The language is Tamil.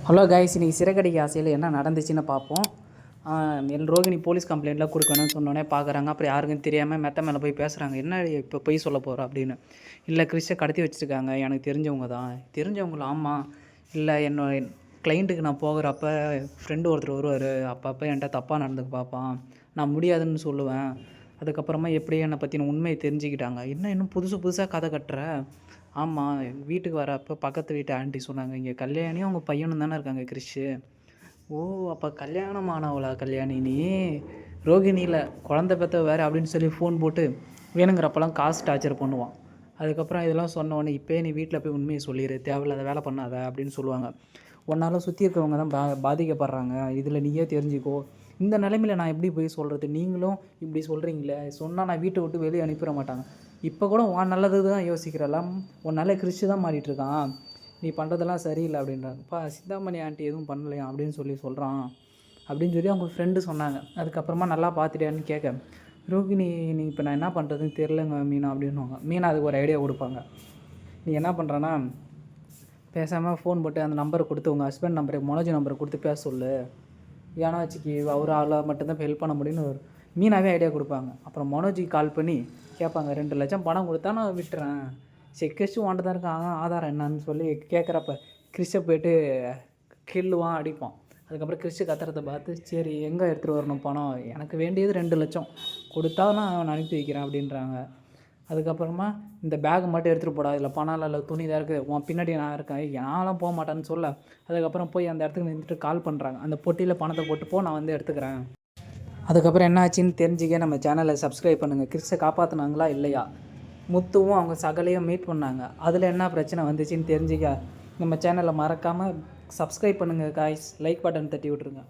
ஹலோ கைஸ், இன்றைக்கி சிறகடிக்க ஆசையில் என்ன நடந்துச்சுன்னு பார்ப்போம். என் ரோகிணி போலீஸ் கம்ப்ளைண்ட்லாம் கொடுக்கணும்னு சொன்னோன்னே பார்க்குறாங்க. அப்புறம் யாருக்கும் தெரியாமல் மெத்த மேலே போய் பேசுகிறாங்க. என்ன இப்போ பொய் சொல்ல போகிறோம் அப்படின்னு. இல்லை, கிறிஸ்டை கடத்தி வச்சுருக்காங்க, எனக்கு தெரிஞ்சவங்க தான். தெரிஞ்சவங்களா? ஆமாம். இல்லை, என்னோட கிளைண்ட்டுக்கு நான் போகிறப்ப ஃப்ரெண்டு ஒருத்தர் வருவார். அப்பப்போ என்கிட்ட தப்பாக நடந்துக்க பார்ப்பான். நான் முடியாதுன்னு சொல்லுவேன். அதுக்கப்புறமா எப்படி என்னை பற்றின உண்மையை தெரிஞ்சுக்கிட்டாங்க. இன்னும் புதுசாக கதை கட்டுற? ஆமாம், வீட்டுக்கு வரப்போ பக்கத்து வீட்டு ஆண்டி சொன்னாங்க, இங்கே கல்யாணியும் அவங்க பையனும் தானே இருக்காங்க, கிறிஷு. ஓ, அப்போ கல்யாணம் ஆனவளா கல்யாணி நீ? ரோகிணியில் குழந்த பெற்ற வேறு அப்படின்னு சொல்லி ஃபோன் போட்டு வேணுங்கிறப்பெல்லாம் காசு டார்ச்சர் பண்ணுவான். அதுக்கப்புறம் இதெல்லாம் சொன்ன உடனே இப்போயே நீ வீட்டில் போய் உண்மையை சொல்லிடு, தேவையில்லாத வேலை பண்ணாத அப்படின்னு சொல்லுவாங்க. உன்னால் சுற்றி இருக்கிறவங்க தான் பாதிக்கப்படுறாங்க, இதில் நீயே தெரிஞ்சுக்கோ. இந்த நிலைமையில் நான் எப்படி போய் சொல்கிறது? நீங்களும் இப்படி சொல்கிறீங்களே, சொன்னால் நான் வீட்டை விட்டு வெளியே அனுப்பிட மாட்டாங்க. இப்போ கூட உன் நல்லது தான் யோசிக்கிறலாம், உன் நல்ல கிறிஸ்து தான் மாறிட்டுருக்கான், நீ பண்ணுறதெல்லாம் சரியில்லை அப்படின்றாங்கப்பா. சிந்தாமணி ஆண்டி எதுவும் பண்ணலையா அப்படின்னு சொல்கிறான் அப்படின்னு சொல்லி அவங்க ஃப்ரெண்டு சொன்னாங்க. அதுக்கப்புறமா நல்லா பார்த்துட்டியான்னு கேட்க, ரோகிணி நீ இப்போ நான் என்ன பண்ணுறதுன்னு தெரிலங்க மீனா அப்படின்வாங்க. மீனா அதுக்கு ஒரு ஐடியா கொடுப்பாங்க. நீ என்ன பண்ணுறன்னா, பேசாமல் ஃபோன் போட்டு அந்த நம்பரை கொடுத்து உங்கள் ஹஸ்பண்ட் நம்பரை, மனோஜ் நம்பரை கொடுத்து பேச சொல்லு. ஏன்னா வச்சுக்கி அவர் ஆளாக மட்டும்தான் ஹெல்ப் பண்ண முடியும்னு ஒரு மீனாவே ஐடியா கொடுப்பாங்க. அப்புறம் மனோஜுக்கு கால் பண்ணி கேட்பாங்க, 2 லட்சம் பணம் கொடுத்தா நான் விட்டுறேன், செக்கஸ்ட்டு வாண்ட்டு தான் இருக்கான், ஆதாரம் என்னன்னு சொல்லி கேட்குறப்ப கிறிஸ்டை போய்ட்டு கில்லுவான், அடிப்பான். அதுக்கப்புறம் கிறிஸ்டு கத்துறதை பார்த்து, சரி எங்கே எடுத்துகிட்டு வரணும் பணம், எனக்கு வேண்டியது 2 லட்சம் கொடுத்தா நான் அனுப்பி வைக்கிறேன் அப்படின்றாங்க. அதுக்கப்புறமா இந்த பேக் மட்டும் எடுத்துகிட்டு போடா, இதில் பணம் இல்லை, துணி தான் இருக்குது, உன் பின்னாடி நான் இருக்கேன், நான்லாம் போக மாட்டேன்னு சொல்ல. அதுக்கப்புறம் போய் அந்த இடத்துக்கு நின்றுட்டு கால் பண்ணுறாங்க, அந்த பொட்டியில் பணத்தை போட்டு போ, நான் வந்து எடுத்துக்கிறேன். அதுக்கப்புறம் என்ன ஆச்சுன்னு தெரிஞ்சுக்க நம்ம சேனலை சப்ஸ்கிரைப் பண்ணுங்கள். கிறிஸ்டை காப்பாற்றினாங்களா இல்லையா, முத்துவும் அவங்க சகலையும் மீட் பண்ணாங்க, அதில் என்ன பிரச்சனை வந்துச்சுன்னு தெரிஞ்சுக்க நம்ம சேனலை மறக்காமல் சப்ஸ்கிரைப் பண்ணுங்கள் காய்ஸ். லைக் பட்டன் தட்டி விட்ருங்க.